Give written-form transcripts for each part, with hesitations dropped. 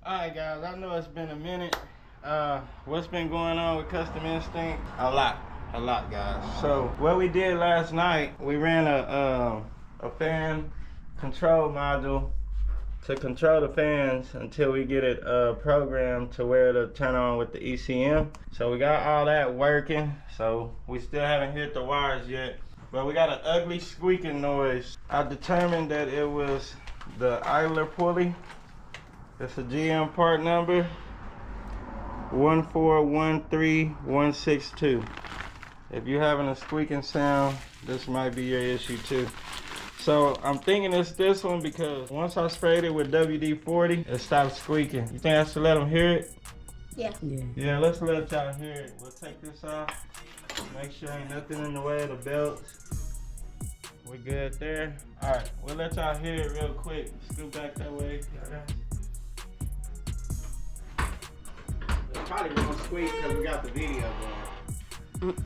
Alright guys, I know it's been a minute. What's been going on with Custom Instinct? A lot guys. So what we did last night, we ran a fan control module to control the fans until we get it programmed to where it'll turn on with the ECM. So we got all that working. So we still haven't hit the wires yet, but we got an ugly squeaking noise. I determined that it was the idler pulley. It's a GM part number 1413162. If you're having a squeaking sound, this might be your issue too. So I'm thinking it's this one because once I sprayed it with WD-40, it stopped squeaking. You think I should let them hear it? Yeah. Yeah, let's let y'all hear it. We'll take this off. Make sure ain't nothing in the way of the belts. We're good there. All right, we'll let y'all hear it real quick. Scoot back that way. It's probably gonna squeak because we got the video going.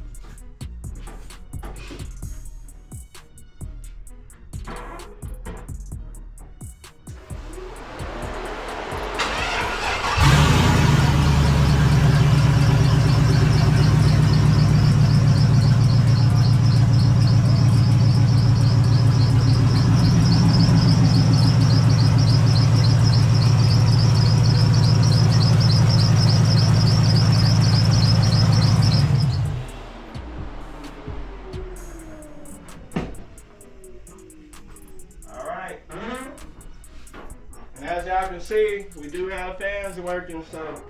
As y'all can see, we do have fans working, so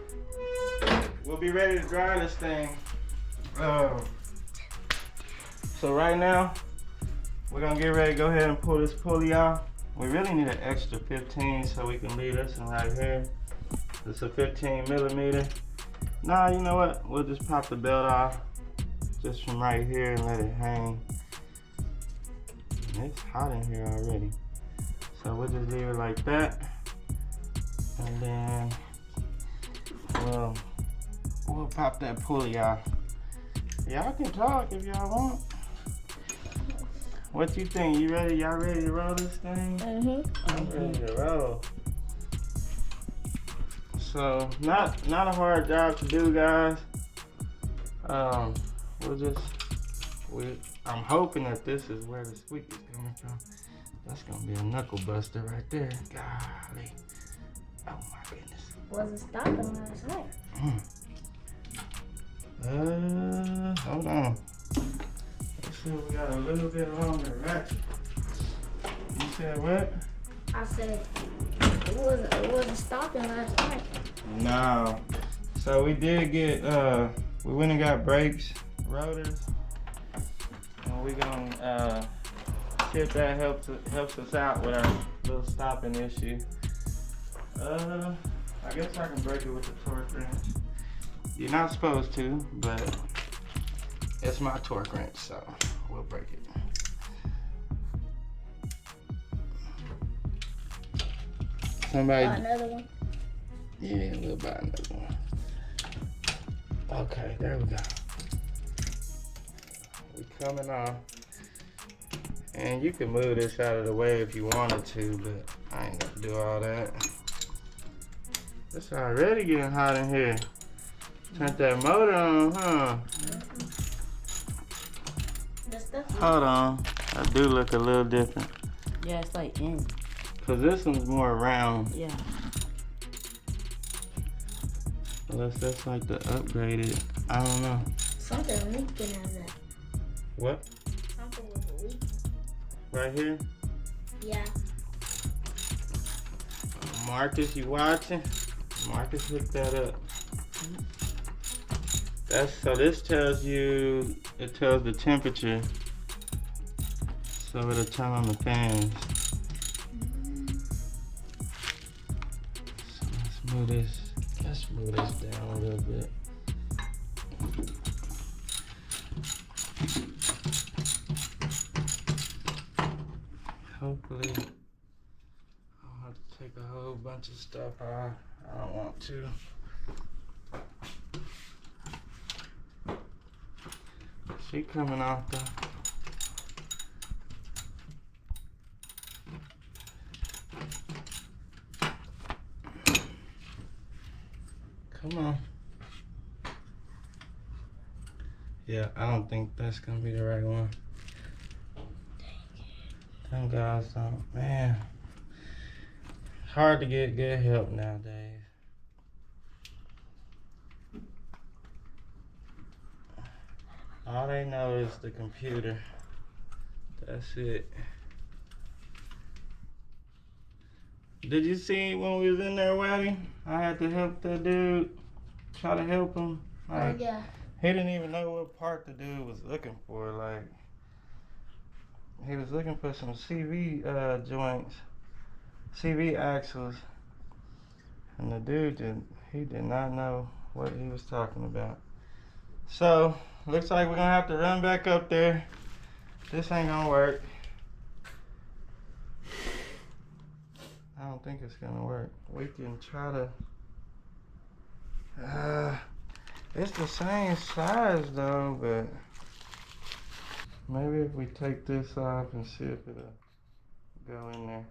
we'll be ready to dry this thing. So right now, we're gonna get ready to go ahead and pull this pulley off. We really need an extra 15 so we can leave this one right here. It's a 15 millimeter. Nah, you know what? We'll just pop the belt off just from right here and let it hang. And it's hot in here already. So we'll just leave it like that. And then we'll pop that pulley off. Y'all can talk if y'all want. What you think? You ready? Y'all ready to roll this thing? I'm ready to roll. So not a hard job to do, guys. I'm hoping that this is where the squeak is coming from. That's gonna be a knuckle buster right there. Golly. Oh my goodness. Wasn't stopping last night. Hold on. Let's see, we got a little bit longer ratchet. You said what? I said it wasn't stopping last night. No. So we did get we went and got brakes, rotors, and we gonna see if that helps us out with our little stopping issue. I guess I can break it with the torque wrench. You're not supposed to, but it's my torque wrench, so we'll break it. Somebody. Buy another one? Yeah, we'll buy another one. Okay, there we go. We coming off. And you can move this out of the way if you wanted to, but I ain't gonna do all that. It's already getting hot in here. Turn that motor on, huh? Hold on. I do look a little different. Yeah, it's like in. Cause this one's more round. Yeah. Unless that's like the upgraded. I don't know. Something leaking out of that. What? Something was leaking. Right here? Yeah. Marcus, you watching? Marcus, hook that up. So this tells you, it tells the temperature. So it'll turn on the fans. So let's move this down a little bit. Hopefully, I don't have to take a whole bunch of stuff off. I don't want to. She coming off though. Come on. Yeah, I don't think that's gonna be the right one. Them guys don't, man. Hard to get good help nowadays. All they know is the computer. That's it. Did you see when we was in there waiting? I had to help that dude. Try to help him. Like, yeah. he didn't even know what part the dude was looking for. Like, he was looking for some CV joints, CV axles, and the dude did not know what he was talking about. So looks like we're gonna have to run back up there. This ain't gonna work. I don't think it's gonna work. We can try to. It's the same size though, but maybe if we take this off and see if it'll go in there.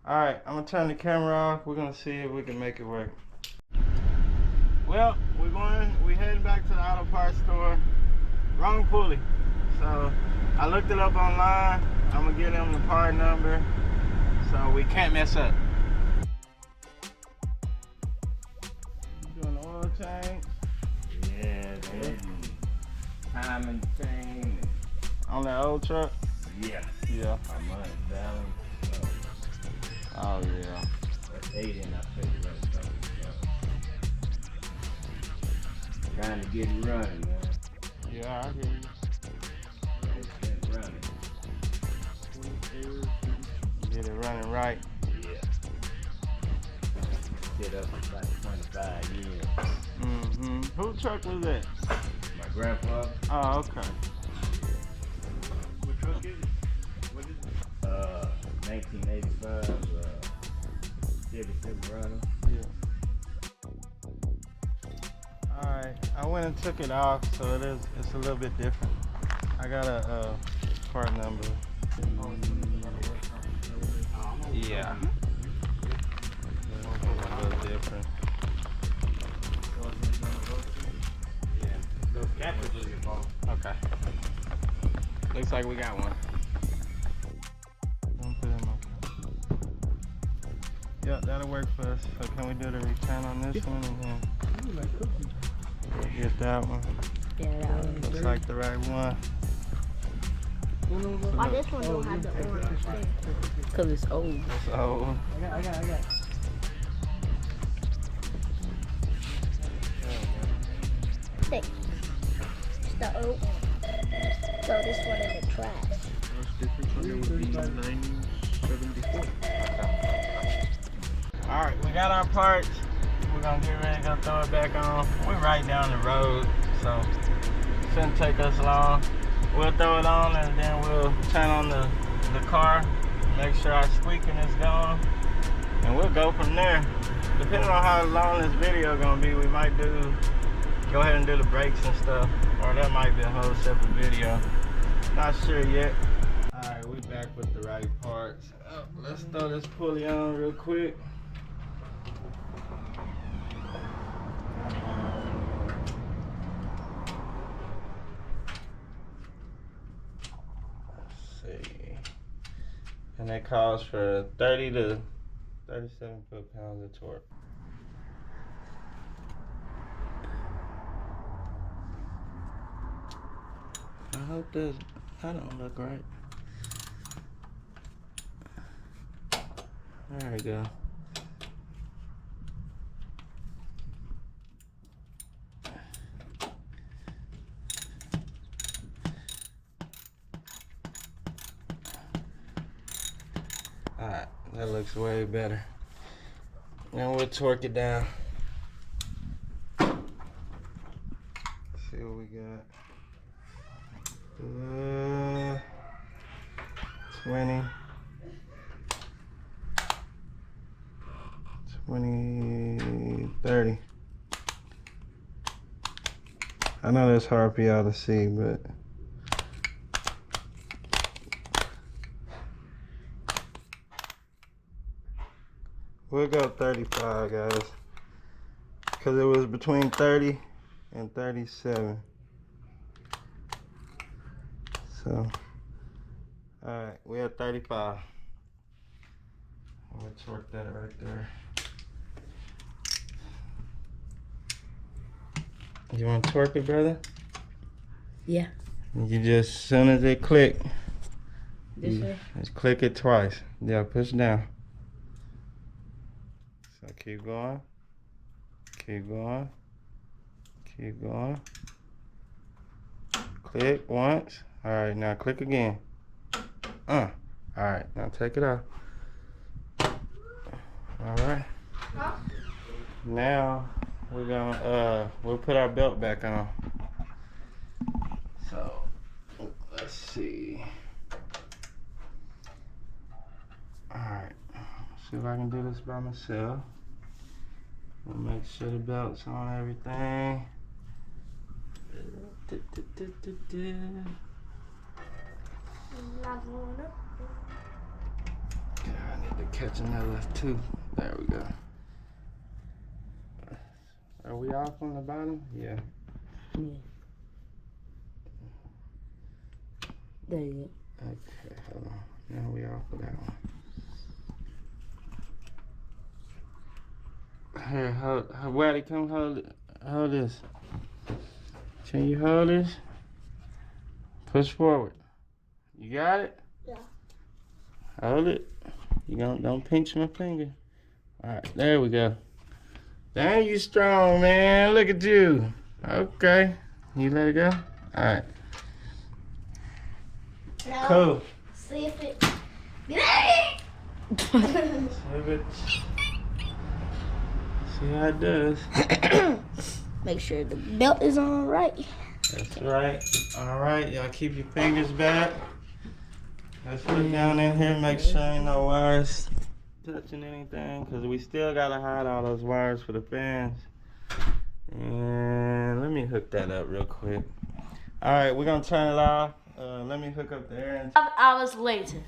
Alright, I'm gonna turn the camera off. We're gonna see if we can make it work. Well, we heading back to the auto parts store. Wrong pulley. So I looked it up online. I'm gonna get them the part number so we can't mess up. Doing the oil change. Yeah, man. Timing chain. On that old truck? Yeah. Yeah. My money balance. Oh yeah. That's 80 and I paid the rest of it. So. Trying to get it running, man. Yeah, I hear you. It's been running. Get it running right. Yeah. Get up for about 25 years. Mm-hmm. Whose truck was that? My grandfather. Oh, okay. What truck is it? What is it? 1985 Chevy Silverado. Yeah. Alright, I went and took it off, so it's a little bit different. I got a part number. Yeah. A little different. Those cartridges involved. Okay. Looks like we got one. Don't put it in my car. Yeah, that'll work for us. So can we do the return on this one and then get that one? Yeah, that one. Looks like the right one. Why this one don't have the orange thing? Because it's old. It's old. I got. Hey, it's the old one. So this one is the trash. Alright, we got our parts. We're gonna get ready to go throw it back on. We're right down the road, so it shouldn't take us long. We'll throw it on and then we'll turn on the car, make sure our squeaking is gone, and we'll go from there. Depending on how long this video gonna be, we might go ahead and do the brakes and stuff, or that might be a whole separate video. Not sure yet. Alright, we back with the right parts. Let's throw this pulley on real quick. Let's see. And that calls for 30 to 37 foot-pounds of torque. I hope that don't look right. There we go. Alright, that looks way better. Now we'll torque it down. Let's see what we got. 20, 30. I know that's hard for y'all to see, but we'll go 35, guys, because it was between 30 and 37. So, alright, we're at 35. Let's torque that right there. You want to torque it, brother? Yeah. You just, as soon as it click, This way? just click it twice. Yeah, push down. So keep going. Keep going. Keep going. Click once. Alright, now click again. Alright, now take it off. Alright. Now we're gonna we'll put our belt back on. So let's see. Alright. See if I can do this by myself. We'll make sure the belt's on everything. I need to catch another two. There we go. Are we off on the bottom? Yeah. Yeah. There you go. Okay, hold on. Now we off of that one. Here, hold, Waddy, come hold this. Can you hold this? Push forward. You got it? Yeah. Hold it. You don't pinch my finger. Alright, there we go. Dang, you strong, man. Look at you. Okay. You let it go? Alright. Now, Cool. see if it. See how it does. Make sure the belt is on right. That's right. Alright, y'all keep your fingers back. Let's look down in here, make sure ain't no wires touching anything, because we still gotta hide all those wires for the fans. And let me hook that up real quick. Alright, we're gonna turn it off. Let me hook up the air. 5 hours later.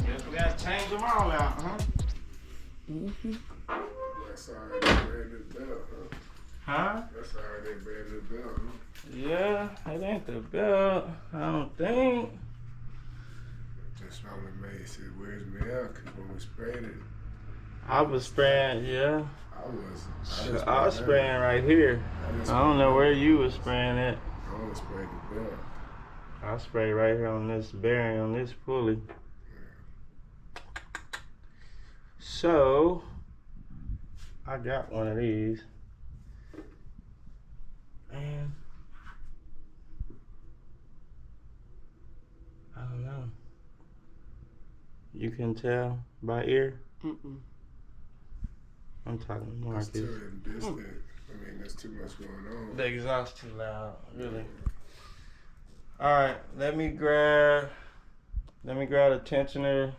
Guess we gotta change them all out, huh? That's already brand new belt, huh? Huh? That's already brand new belt, huh? Yeah, it ain't the belt, I don't think. Just only made it wears me out because when we sprayed it, I was spraying, yeah. I was spraying right here. I don't know where you was spraying at. I only sprayed the belt. I sprayed right here on this bearing, on this pulley. So, I got one of these. And I don't know. You can tell by ear? Mm-mm. I'm talking to It's Marcus. too distant. I mean, there's too much going on. The exhaust too loud, really. Alright, let me grab the tensioner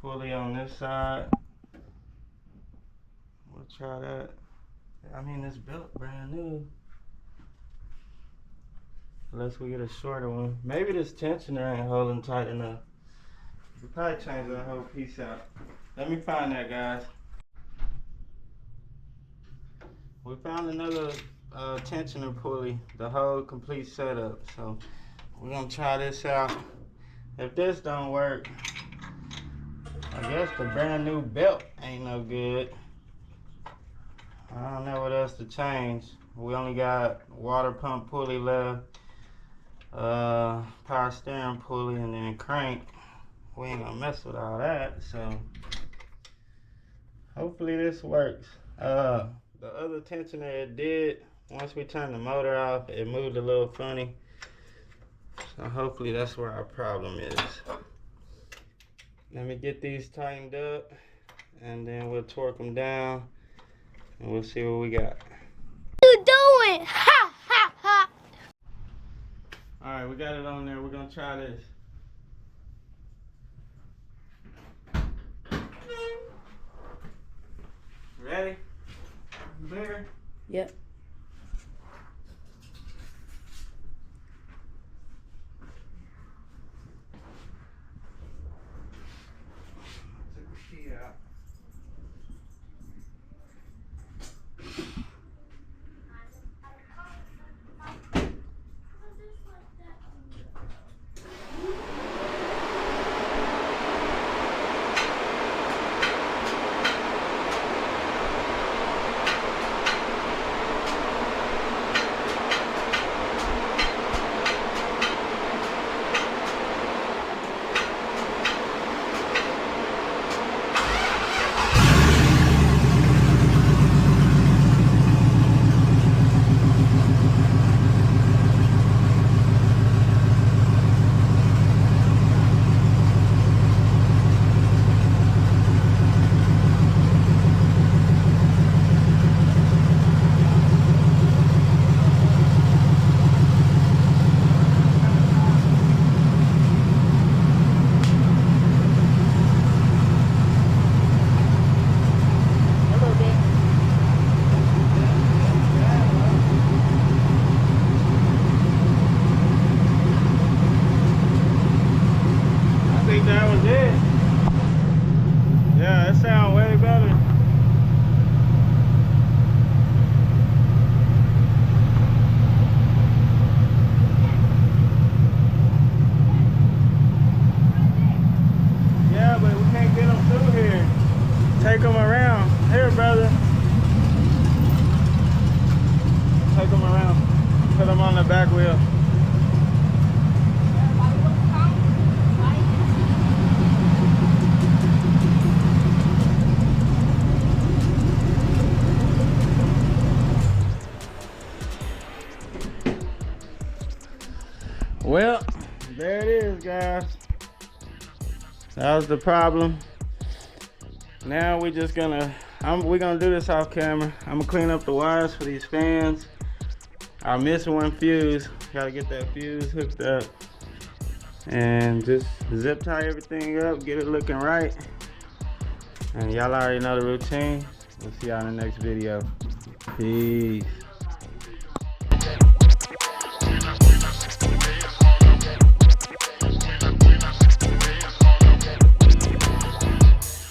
pulley on this side. We'll try that. I mean, this belt brand new. Unless we get a shorter one. Maybe this tensioner ain't holding tight enough. We'll probably change that whole piece out. Let me find that, guys. We found another tensioner pulley, the whole complete setup. So we're gonna try this out. If this don't work, I guess the brand new belt ain't no good. I don't know what else to change. We only got water pump pulley left, power steering pulley, and then crank. We ain't gonna mess with all that, so hopefully this works. The other tensioner, it did, once we turned the motor off, it moved a little funny. So hopefully that's where our problem is. Let me get these tightened up and then we'll torque them down and we'll see what we got. What you doing? Ha ha ha. Alright, we got it on there. We're gonna try this. Ready? Bigger? Yep. Took the key out. That was it. Yeah, it sounds way better. Yeah, but we can't get them through here. Take them around. Here, brother. Take them around. Put them on the back wheel. Well, there it is, guys. That was the problem. Now we're just gonna, we're gonna do this off camera. I'm gonna clean up the wires for these fans. I missed one fuse. Gotta get that fuse hooked up. And just zip tie everything up, get it looking right. And y'all already know the routine. We'll see y'all in the next video. Peace.